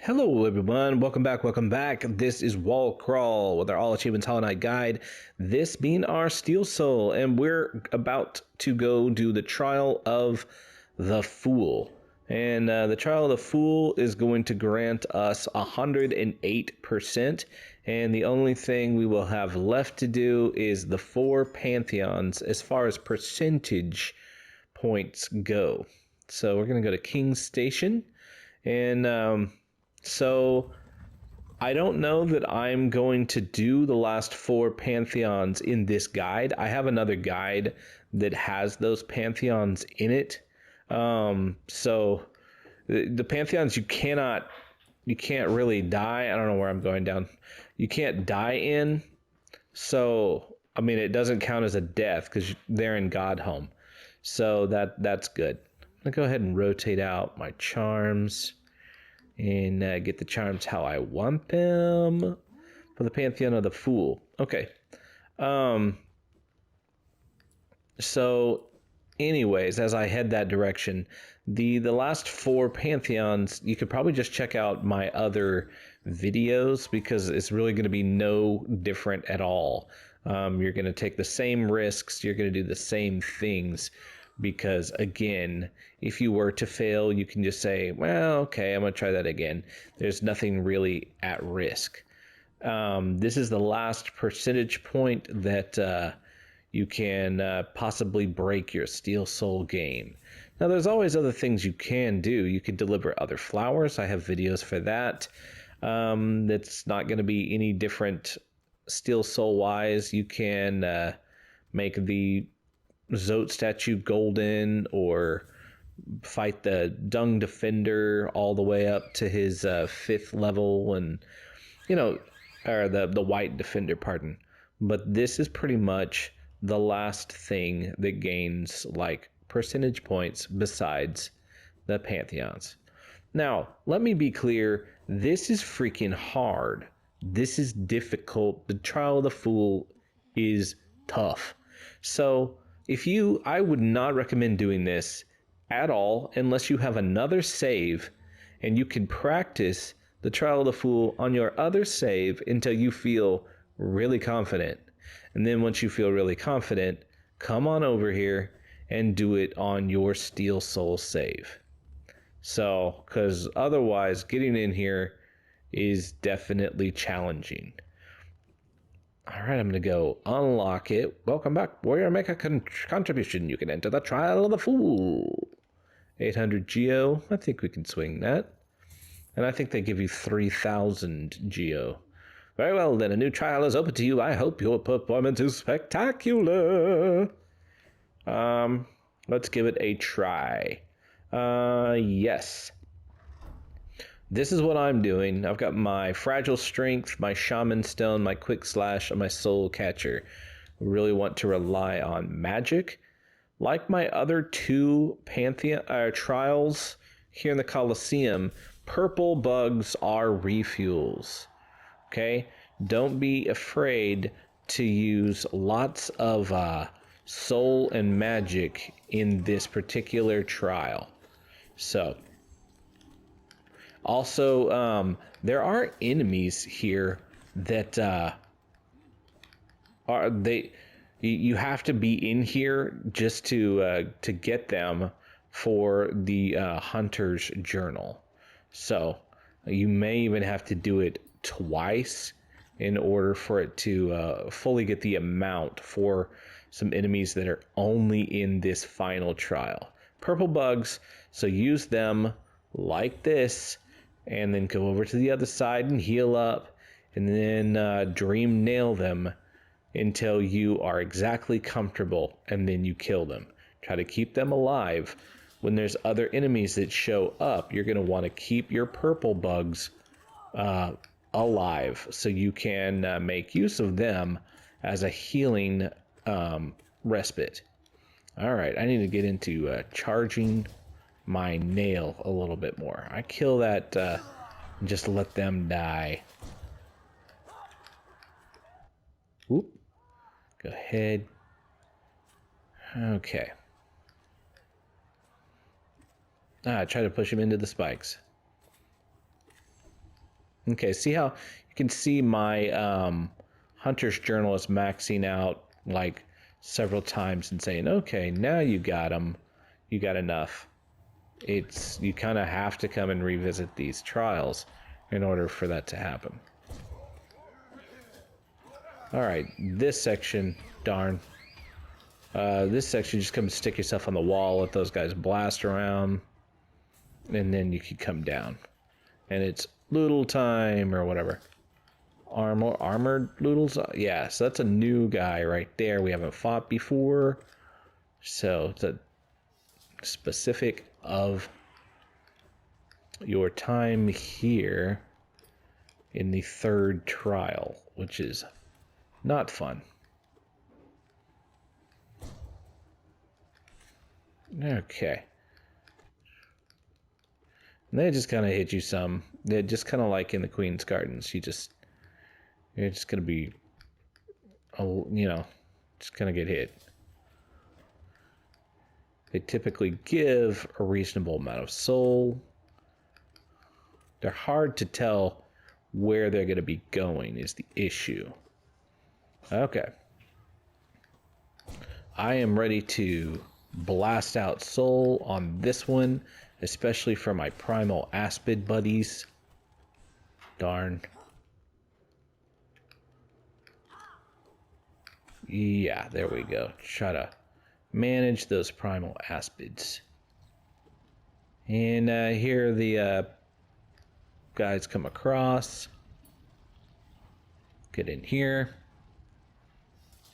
Hello everyone, welcome back. This is Wall Crawl with our All Achievements Hollow Knight guide. This being our Steel Soul, and we're about to go do the Trial of the Fool. And the Trial of the Fool is going to grant us 108%, and the only thing we will have left to do is the 4 Pantheons as far as percentage points go. So we're going to go to King's Station, and so I don't know that I'm going to do the last 4 Pantheons in this guide. I have another guide that has those Pantheons in it. So the Pantheons you can't really die. I don't know where I'm going down. You can't die in. So, I mean, it doesn't count as a death because they're in Godhome. So that's good. I'm going to go ahead and rotate out my charms and get the charms how I want them for the Pantheon of the Fool. Okay. So anyways, as I head that direction, the last 4 Pantheons, you could probably just check out my other videos because it's really going to be no different at all. You're going to take the same risks. You're going to do the same things. Because again, if you were to fail, you can just say, well, okay, I'm going to try that again. There's nothing really at risk. This is the last percentage point that you can possibly break your Steel Soul game. Now, there's always other things you can do. You could deliver other flowers. I have videos for that. That's not going to be any different Steel Soul-wise. You can make the Zote statue golden, or fight the Dung Defender all the way up to his 5th level, and or the White Defender, pardon. But this is pretty much the last thing that gains like percentage points besides the Pantheons. Now, let me be clear, this is freaking hard. This is difficult. The Trial of the Fool is tough. So I would not recommend doing this at all unless you have another save and you can practice the Trial of the Fool on your other save until you feel really confident. And then once you feel really confident, come on over here and do it on your Steel Soul save. So, because otherwise getting in here is definitely challenging. All right, I'm going to go unlock it. Welcome back, warrior. Make a contribution. You can enter the Trial of the Fool. 800 Geo. I think we can swing that. And I think they give you 3,000 Geo. Very well, then. A new trial is open to you. I hope your performance is spectacular. Let's give it a try. Yes. This is what I'm doing. I've got my Fragile Strength, my Shaman Stone, my Quick Slash, and my Soul Catcher. I really want to rely on magic. Like my other 2 Pantheon trials here in the Colosseum, purple bugs are refuels. Okay? Don't be afraid to use lots of soul and magic in this particular trial. So, also, there are enemies here that you have to be in here just to get them for the Hunter's Journal. So you may even have to do it twice in order for it to fully get the amount for some enemies that are only in this final trial. Purple bugs, so use them like this, and then go over to the other side and heal up, and then dream nail them until you are exactly comfortable, and then you kill them. Try to keep them alive. When there's other enemies that show up, you're going to want to keep your purple bugs alive so you can make use of them as a healing respite. All right, I need to get into charging my nail a little bit more. I kill that and just let them die. Whoop. Go ahead. Okay. Try to push him into the spikes. Okay, see how you can see my Hunter's Journal is maxing out like several times and saying, okay, now you got them. You got enough. It's you kind of have to come and revisit these trials in order for that to happen. All right, this section, darn. This section, just come stick yourself on the wall, let those guys blast around, and then you can come down. And it's Loodle time or whatever. Armored Loodles? Yeah, so that's a new guy right there we haven't fought before. So it's a specific of your time here in the third trial, which is not fun. Okay. And they just kind of hit you some. They're just kind of like in the Queen's Gardens. You're just gonna be, just gonna get hit. They typically give a reasonable amount of soul. They're hard to tell where they're gonna be going is the issue. Okay. I am ready to blast out soul on this one, especially for my primal aspid buddies. Darn. Yeah, there we go. Try to manage those primal aspids. And here the guys come across. Get in here.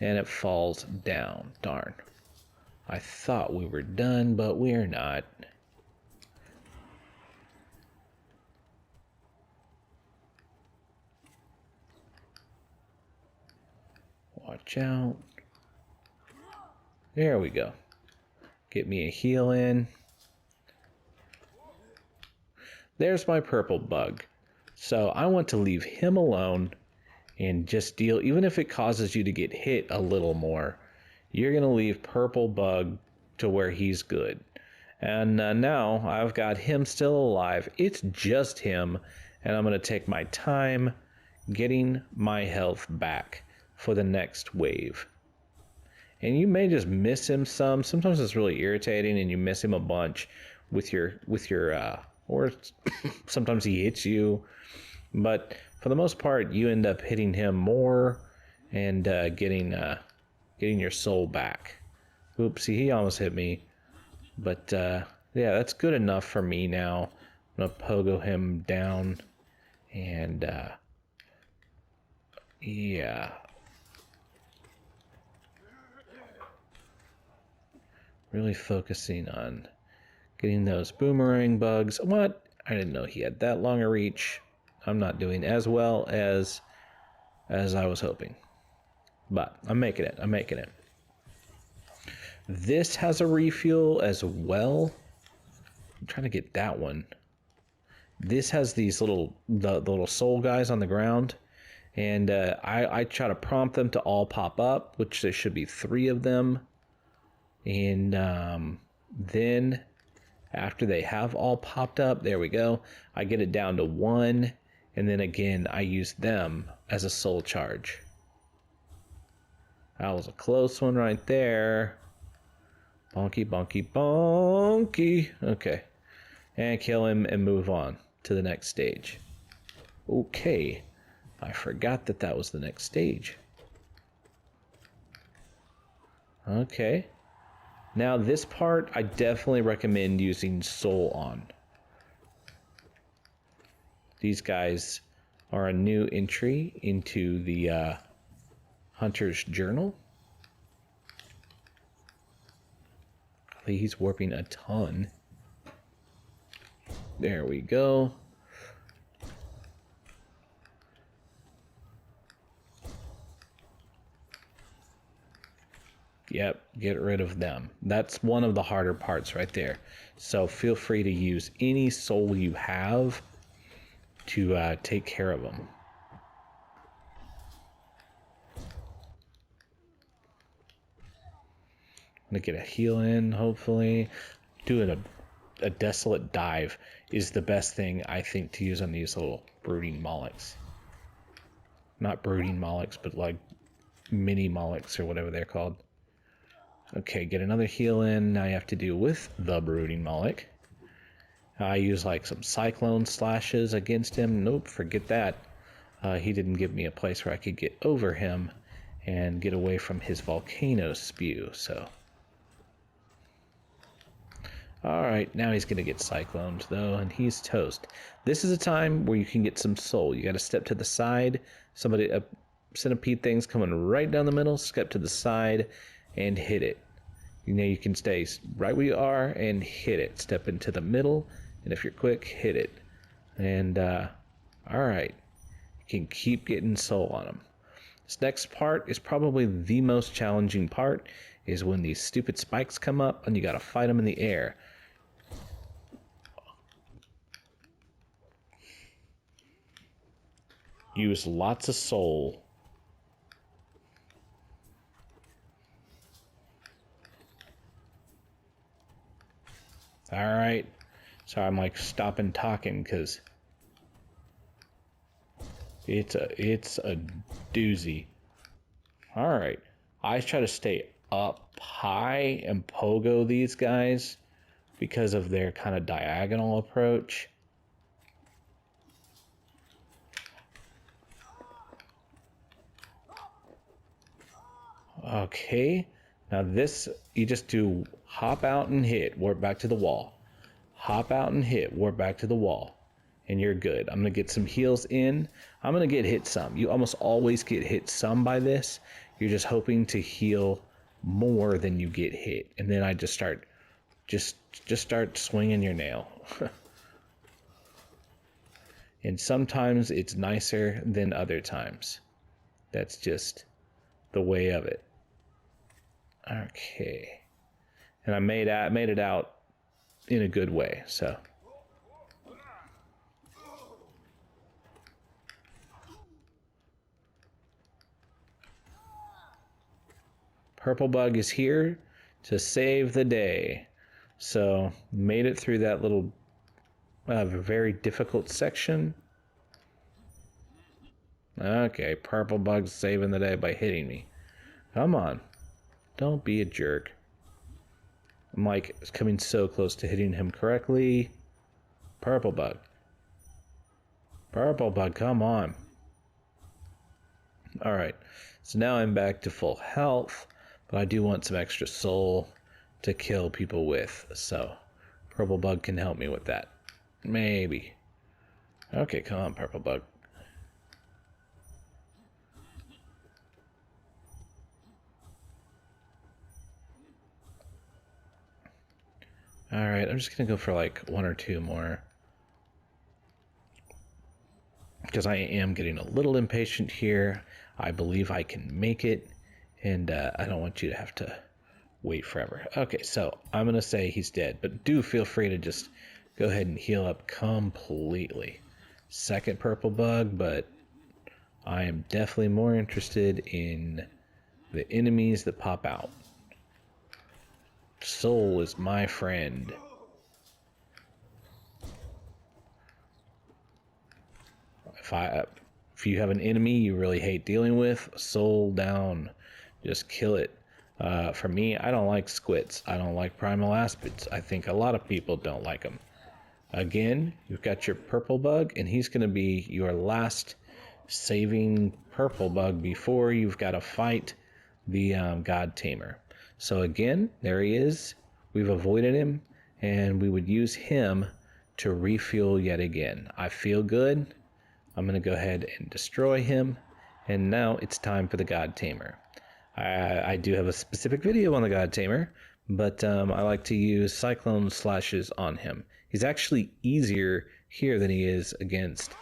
And it falls down. Darn. I thought we were done, but we're not. Watch out. There we go. Get me a heal in. There's my purple bug. So I want to leave him alone and just deal, even if it causes you to get hit a little more, you're going to leave purple bug to where he's good. And now I've got him still alive. It's just him. And I'm going to take my time getting my health back for the next wave. And you may just miss him some. Sometimes it's really irritating and you miss him a bunch with your or sometimes he hits you. But for the most part, you end up hitting him more and getting your soul back. Oopsie, he almost hit me. But yeah, that's good enough for me now. I'm gonna pogo him down and yeah. Really focusing on getting those boomerang bugs. What? I didn't know he had that long a reach. I'm not doing as well as I was hoping. But I'm making it. I'm making it. This has a refuel as well. I'm trying to get that one. This has these the little soul guys on the ground. And I try to prompt them to all pop up, which there should be 3 of them. And then after they have all popped up, there we go, I get it down to 1, and then again I use them as a soul charge. That was a close one right there. Bonky, bonky, bonky. Okay, and kill him and move on to the next stage. Okay, I forgot that was the next stage. Okay. Now this part, I definitely recommend using soul on. These guys are a new entry into the Hunter's Journal. He's warping a ton. There we go. Yep, get rid of them. That's one of the harder parts right there. So feel free to use any soul you have to take care of them. I'm gonna get a heal in, hopefully. Doing a a Desolate Dive is the best thing, I think, to use on these little Brooding Molochs. Not Brooding Molochs, but like mini Molochs or whatever they're called. Okay, get another heal in. Now you have to deal with the Brooding Moloch. I use like some Cyclone Slashes against him. Nope, forget that. He didn't give me a place where I could get over him and get away from his Volcano Spew, so... Alright, now he's going to get cycloned, though, and he's toast. This is a time where you can get some soul. You got to step to the side. Somebody, a centipede thing's coming right down the middle. Step to the side and hit it. You know, you can stay right where you are and hit it. Step into the middle, and if you're quick, hit it. And, alright. You can keep getting soul on them. This next part is probably the most challenging part, is when these stupid spikes come up and you got to fight them in the air. Use lots of soul. Alright. So I'm like stopping talking because it's a doozy. Alright. I try to stay up high and pogo these guys because of their kind of diagonal approach. Okay, now this, you just do hop out and hit, warp back to the wall. Hop out and hit, warp back to the wall. And you're good. I'm going to get some heals in. I'm going to get hit some. You almost always get hit some by this. You're just hoping to heal more than you get hit. And then I just start, just start swinging your nail. And sometimes it's nicer than other times. That's just the way of it. Okay, and I made it out in a good way, so. Purple Bug is here to save the day. So, made it through that little very difficult section. Okay, Purple Bug's saving the day by hitting me. Come on. Don't be a jerk. I'm like coming so close to hitting him correctly. Purple Bug. Purple Bug, come on. Alright, so now I'm back to full health, but I do want some extra soul to kill people with, so Purple Bug can help me with that. Maybe. Okay, come on, Purple Bug. Alright, I'm just gonna go for like one or two more. Because I am getting a little impatient here. I believe I can make it. And I don't want you to have to wait forever. Okay, so I'm gonna say he's dead. But do feel free to just go ahead and heal up completely. Second Purple Bug, but I am definitely more interested in the enemies that pop out. Soul is my friend. If you have an enemy you really hate dealing with, soul down. Just kill it. For me, I don't like squits. I don't like primal aspids. I think a lot of people don't like them. Again, you've got your Purple Bug, and he's going to be your last saving Purple Bug before you've got to fight the God Tamer. So again, there he is. We've avoided him, and we would use him to refuel yet again. I feel good. I'm going to go ahead and destroy him, and now it's time for the God Tamer. I do have a specific video on the God Tamer, but I like to use Cyclone Slashes on him. He's actually easier here than he is against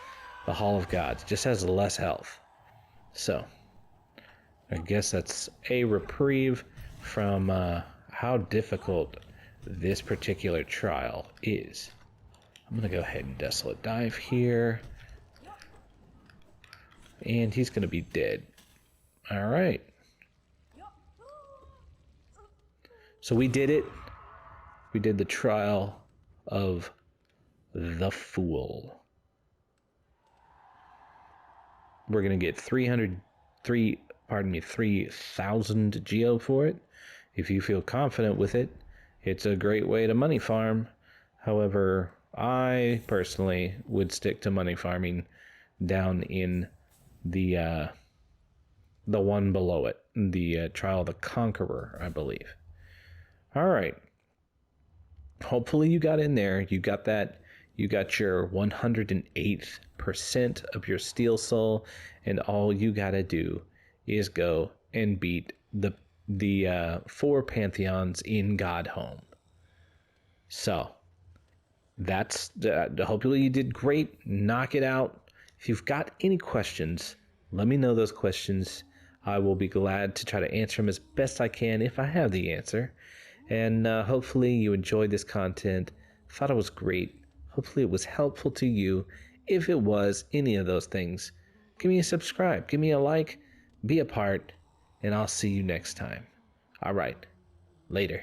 the Hall of Gods. Just has less health. So, I guess that's a reprieve from how difficult this particular trial is. I'm going to go ahead and Desolate Dive here. And he's going to be dead. Alright. So we did it. We did the trial of the Fool. We're going to get 3,000 geo for it. If you feel confident with it, it's a great way to money farm. However, I personally would stick to money farming down in the one below it, the Trial of the Conqueror, I believe. All right. Hopefully you got in there. You got that. You got your 108% of your Steel Soul, and all you gotta do is go and beat the 4 Pantheons in Godhome. So that's hopefully you did great. Knock it out. If you've got any questions, let me know those questions. I will be glad to try to answer them as best I can if I have the answer. And hopefully you enjoyed this content. Thought it was great. Hopefully it was helpful to you. If it was any of those things, give me a subscribe, give me a like, be a part, and I'll see you next time. All right, later.